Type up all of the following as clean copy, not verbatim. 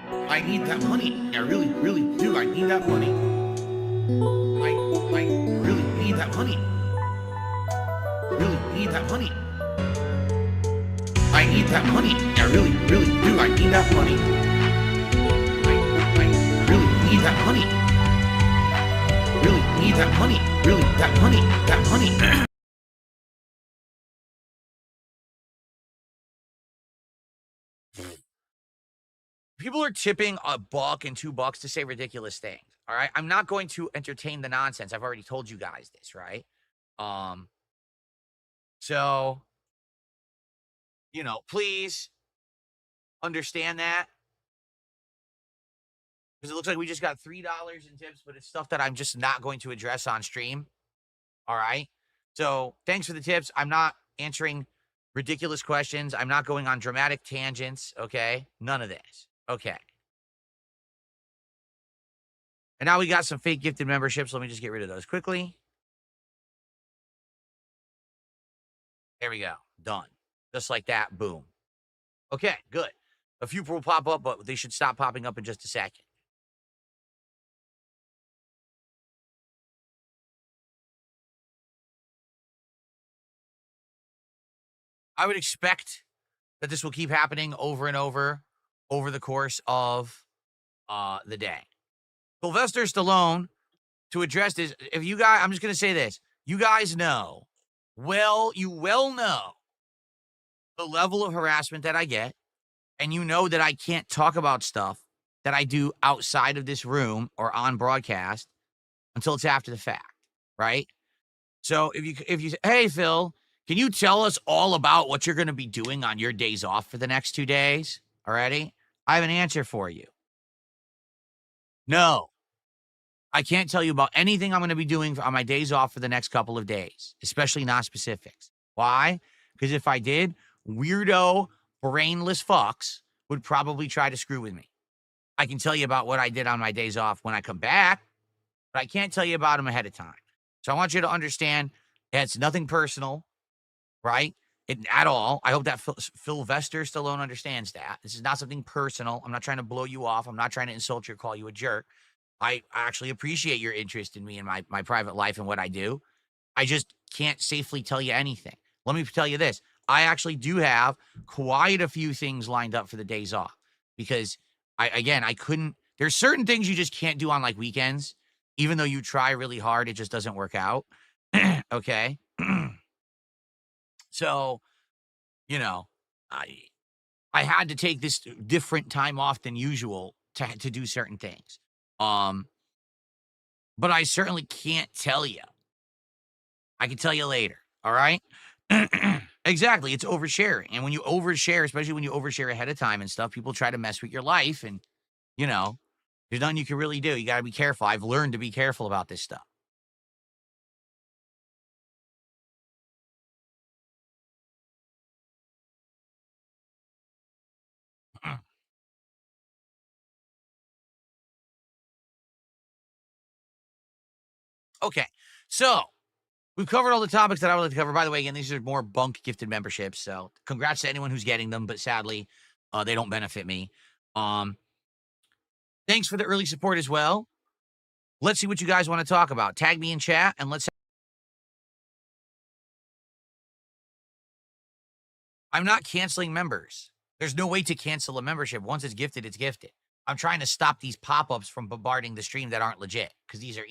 I need that money. I really, really do. I need that money. I really need that money. Really need that money. I need that money. I really, really do. I need that money. I really need that money. Really need that money. Really, that money. That money. People are tipping $1 and $2 to say ridiculous things. All right. I'm not going to entertain the nonsense. I've already told you guys this, right? So, please understand that. Because it looks like we just got $3 in tips, but it's stuff that I'm just not going to address on stream. All right. So thanks for the tips. I'm not answering ridiculous questions. I'm not going on dramatic tangents. Okay. None of this. Okay. And now we got some fake gifted memberships. Let me just get rid of those quickly. There we go. Done. Just like that. Boom. Okay, good. A few will pop up, but they should stop popping up in just a second. I would expect that this will keep happening over and over the course of the day. Sylvester Stallone, to address this, if you guys, I'm just going to say this. You guys know, you well know the level of harassment that I get, and you know that I can't talk about stuff that I do outside of this room or on broadcast until it's after the fact, right? So if you say, hey, Phil, can you tell us all about what you're going to be doing on your days off for the next 2 days already? I have an answer for you. No, I can't tell you about anything I'm going to be doing on my days off for the next couple of days, especially not specifics. Why? Because if I did, weirdo, brainless fucks would probably try to screw with me. I can tell you about what I did on my days off when I come back, but I can't tell you about them ahead of time. So I want you to understand it's nothing personal, right? At all. I hope that Sylvester Stallone understands that. This is not something personal. I'm not trying to blow you off. I'm not trying to insult you or call you a jerk. I actually appreciate your interest in me and my private life and what I do. I just can't safely tell you anything. Let me tell you this. I actually do have quite a few things lined up for the days off because I couldn't, there's certain things you just can't do on like weekends. Even though you try really hard, it just doesn't work out. Okay. So, I had to take this different time off than usual to do certain things. But I certainly can't tell you. I can tell you later. All right. Exactly. It's oversharing. And when you overshare, especially when you overshare ahead of time and stuff, people try to mess with your life. And, there's nothing you can really do. You got to be careful. I've learned to be careful about this stuff. Okay. So we've covered all the topics that I would like to cover. By the way, again, these are more bunk gifted memberships. So congrats to anyone who's getting them, but sadly, they don't benefit me. Thanks for the early support as well. Let's see what you guys want to talk about. Tag me in chat and let's. I'm not canceling members. There's no way to cancel a membership. Once it's gifted, it's gifted. I'm trying to stop these pop-ups from bombarding the stream that aren't legit because these are,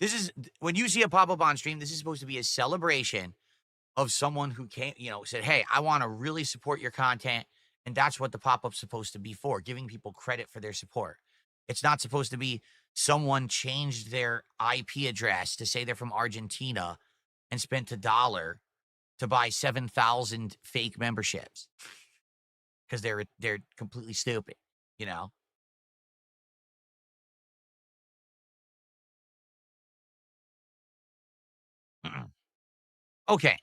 this is when you see a pop-up on stream, this is supposed to be a celebration of someone who came, said, hey, I want to really support your content. And that's what the pop-up's supposed to be for, giving people credit for their support. It's not supposed to be someone changed their IP address to say they're from Argentina and spent $1 to buy 7,000 fake memberships because they're completely stupid, Okay.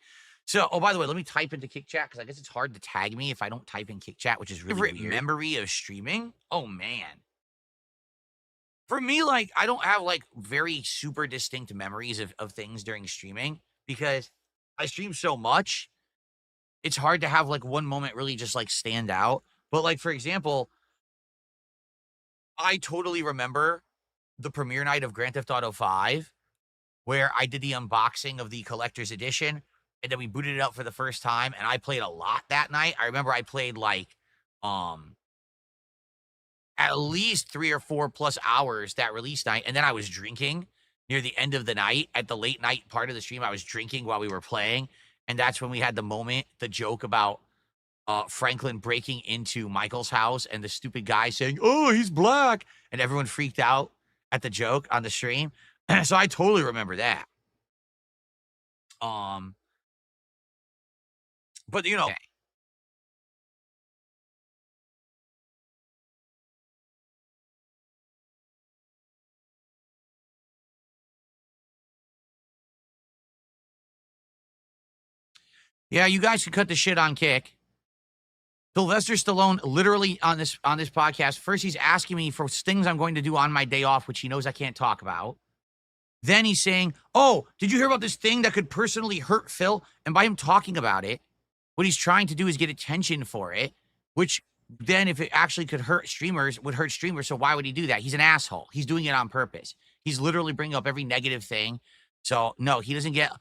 So, by the way, let me type into Kick Chat because I guess it's hard to tag me if I don't type in Kick Chat, which is really weird. Memory of streaming? Oh, man. For me, I don't have, very super distinct memories of things during streaming because I stream so much. It's hard to have, one moment really just, stand out. But, for example, I totally remember the premiere night of Grand Theft Auto 5 where I did the unboxing of the collector's edition, and then we booted it up for the first time, and I played a lot that night. I remember I played, like, um, at least 3 or 4 plus hours that release night, and then I was drinking near the end of the night. At the late night part of the stream, I was drinking while we were playing, and that's when we had the joke about, Franklin breaking into Michael's house and the stupid guy saying, "Oh, he's black," and everyone freaked out at the joke on the stream. So I totally remember that. Um, but, you know, Okay. yeah, you guys can cut the shit on Kick. Sylvester Stallone literally on this podcast, first he's asking me for things I'm going to do on my day off, which he knows I can't talk about. Then he's saying, "Oh, did you hear about this thing that could personally hurt Phil?" And by him talking about it, what he's trying to do is get attention for it, which then if it actually could hurt streamers, would hurt streamers. So why would he do that? He's an asshole. He's doing it on purpose. He's literally bringing up every negative thing. So no, he doesn't get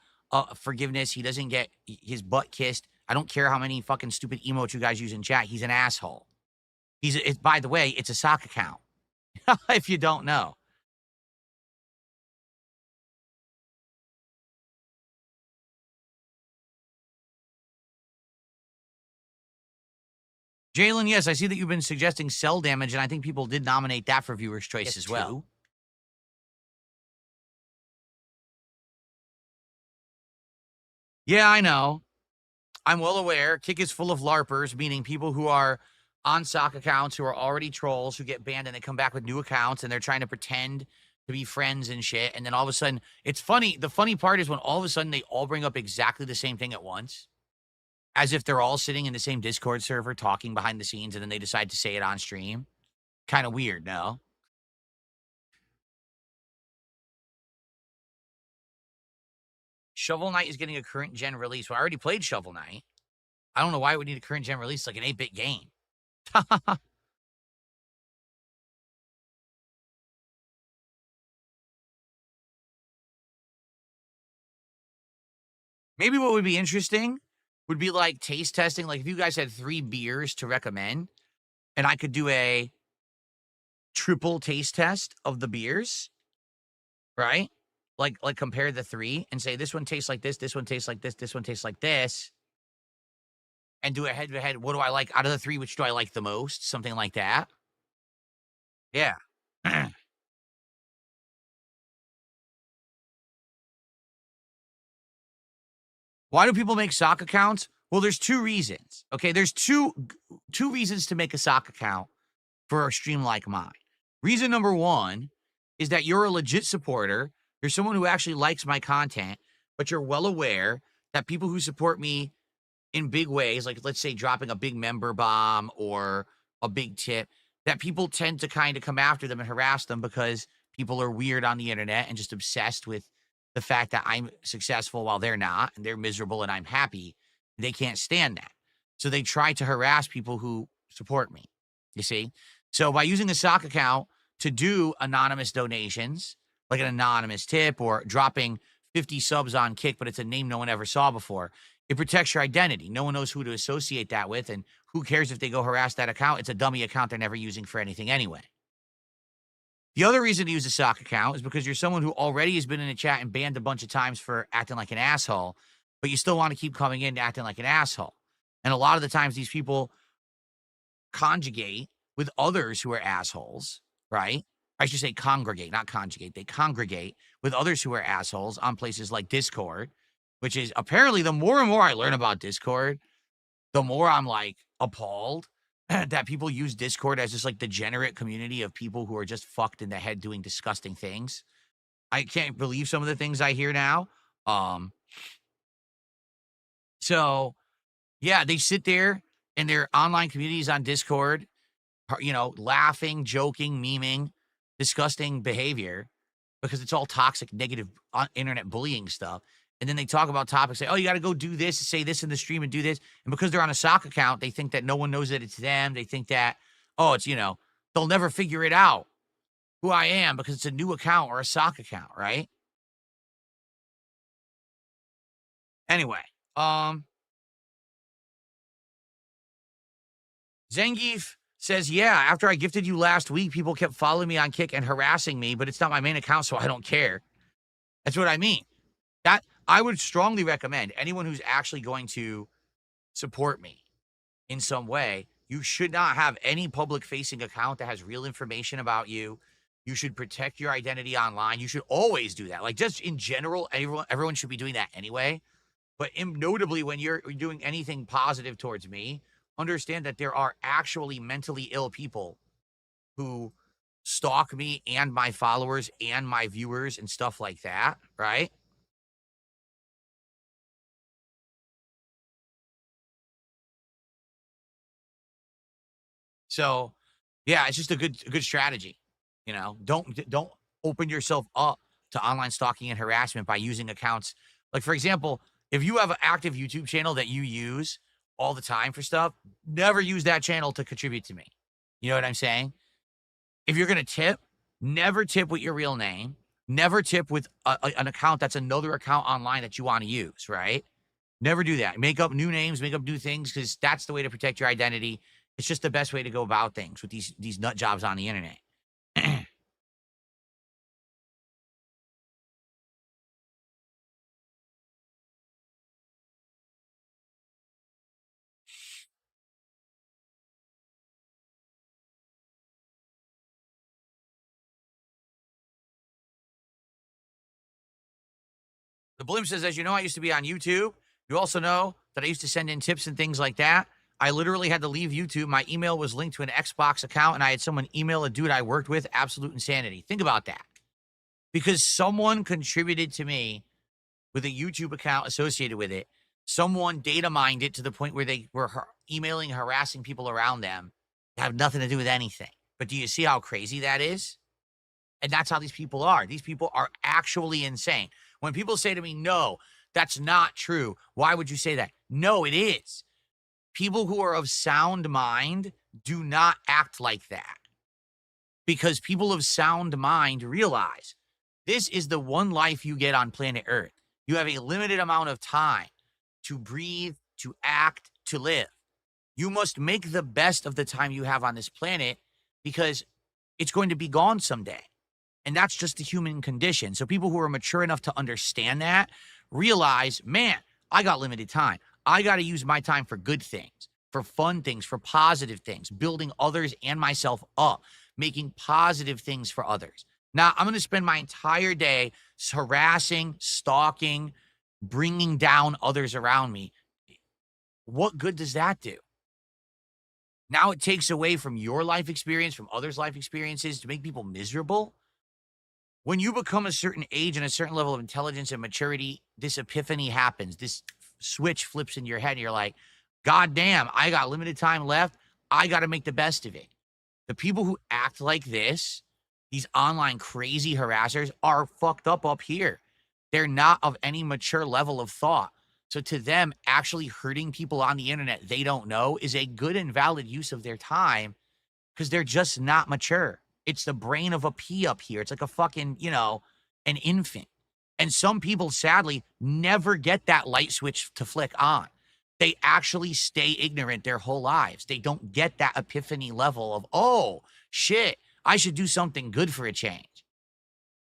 forgiveness. He doesn't get his butt kissed. I don't care how many fucking stupid emotes you guys use in chat. He's an asshole. By the way, it's a sock account. If you don't know. Jalen, yes, I see that you've been suggesting Cell Damage, and I think people did nominate that for Viewer's Choice Yes, as well. too. Yeah, I know. I'm well aware. Kick is full of Larpers, meaning people who are on sock accounts who are already trolls who get banned and they come back with new accounts and they're trying to pretend to be friends and shit. And then all of a sudden, it's funny. The funny part is when all of a sudden they all bring up exactly the same thing at once, as if they're all sitting in the same Discord server talking behind the scenes and then they decide to say it on stream. Kind of weird, no? Shovel Knight is getting a current gen release. Well, I already played Shovel Knight. I don't know why it would need a current gen release, like an 8-bit game. Maybe what would be interesting would be like taste testing. Like if you guys had 3 beers to recommend, and I could do a triple taste test of the beers, right? Like compare the 3 and say this one tastes like this one tastes like this one tastes like this, and do a head-to-head. What do I like out of the 3? Which do I like the most? Something like that. Yeah. Why do people make sock accounts? Well, there's 2 reasons. Okay, there's two reasons to make a sock account for a stream like mine. Reason number 1 is that you're a legit supporter. You're someone who actually likes my content, but you're well aware that people who support me in big ways, like let's say dropping a big member bomb or a big tip, that people tend to kind of come after them and harass them because people are weird on the internet and just obsessed with the fact that I'm successful while they're not, and they're miserable and I'm happy. They can't stand that. So they try to harass people who support me, you see? So by using a sock account to do anonymous donations, like an anonymous tip or dropping 50 subs on Kick, but it's a name no one ever saw before, it protects your identity. No one knows who to associate that with, and who cares if they go harass that account? It's a dummy account they're never using for anything anyway. The other reason to use a sock account is because you're someone who already has been in a chat and banned a bunch of times for acting like an asshole, but you still want to keep coming in acting like an asshole. And a lot of the times these people conjugate with others who are assholes, right? I should say congregate, not conjugate. They congregate with others who are assholes on places like Discord, which is apparently the more and more I learn about Discord, the more I'm like appalled that people use Discord as this like degenerate community of people who are just fucked in the head doing disgusting things. I can't believe some of the things I hear now. So yeah, they sit there in their online communities on Discord, you know, laughing, joking, memeing, disgusting behavior because it's all toxic, negative internet bullying stuff. And then they talk about topics, say, oh, you got to go do this, say this in the stream and do this. And because they're on a sock account, they think that no one knows that it's them. They think that, oh, it's, you know, they'll never figure it out who I am because it's a new account or a sock account, right? Anyway, Zangief says, yeah, after I gifted you last week, people kept following me on Kick and harassing me, but it's not my main account, so I don't care. That's what I mean. That I would strongly recommend anyone who's actually going to support me in some way, you should not have any public facing account that has real information about you. You should protect your identity online. You should always do that. Like, just in general, everyone should be doing that anyway. But notably, when you're doing anything positive towards me, understand that there are actually mentally ill people who stalk me and my followers and my viewers and stuff like that, right? So, yeah, it's just a good strategy. You know, don't open yourself up to online stalking and harassment by using accounts. Like, for example, if you have an active YouTube channel that you use all the time for stuff, never use that channel to contribute to me. You know what I'm saying? If you're gonna tip, never tip with your real name. Never tip with an account that's another account online that you want to use, right? Never do that. Make up new names, make up new things, because that's the way to protect your identity. It's just the best way to go about things with these nut jobs on the internet. The Blimp says, as you know, I used to be on YouTube. You also know that I used to send in tips and things like that. I literally had to leave YouTube. My email was linked to an Xbox account, and I had someone email a dude I worked with. Absolute insanity. Think about that. Because someone contributed to me with a YouTube account associated with it. Someone data mined it to the point where they were emailing, harassing people around them. They have nothing to do with anything. But do you see how crazy that is? And that's how these people are. These people are actually insane. When people say to me, no, that's not true. Why would you say that? No, it is. People who are of sound mind do not act like that. Because people of sound mind realize this is the one life you get on planet Earth. You have a limited amount of time to breathe, to act, to live. You must make the best of the time you have on this planet because it's going to be gone someday. And that's just the human condition. So people who are mature enough to understand that realize, man, I got limited time. I got to use my time for good things, for fun things, for positive things, building others and myself up, making positive things for others. Now, I'm going to spend my entire day harassing, stalking, bringing down others around me. What good does that do? Now it takes away from your life experience, from others' life experiences to make people miserable. When you become a certain age and a certain level of intelligence and maturity, this epiphany happens. This switch flips in your head and you're like, God damn, I got limited time left. I got to make the best of it. The people who act like this, these online crazy harassers, are fucked up here. They're not of any mature level of thought. So to them, actually hurting people on the internet they don't know is a good and valid use of their time because they're just not mature. It's the brain of a pea up here. It's like a fucking, an infant. And some people, sadly, never get that light switch to flick on. They actually stay ignorant their whole lives. They don't get that epiphany level of, oh, shit, I should do something good for a change.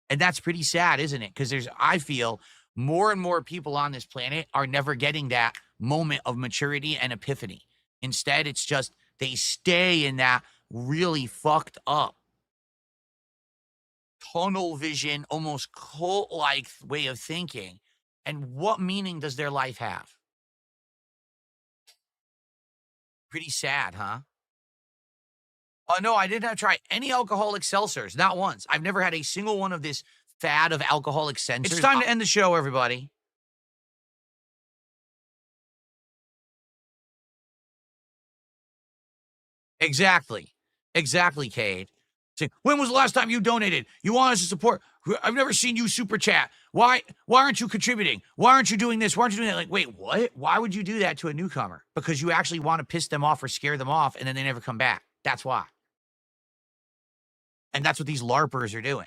And that's pretty sad, isn't it? Because I feel more and more people on this planet are never getting that moment of maturity and epiphany. Instead, it's just they stay in that really fucked up tunnel vision, almost cult-like way of thinking. And what meaning does their life have? Pretty sad, huh? Oh, no, I didn't have to try any alcoholic seltzers. Not once. I've never had a single one of this fad of alcoholic seltzers. It's time to end the show, everybody. Exactly. Exactly, Cade. Say, when was the last time you donated? You want us to support? I've never seen you super chat. Why aren't you contributing? Why aren't you doing this? Why aren't you doing that? Like, wait, what? Why would you do that to a newcomer? Because you actually want to piss them off or scare them off, and then they never come back. That's why. And that's what these LARPers are doing.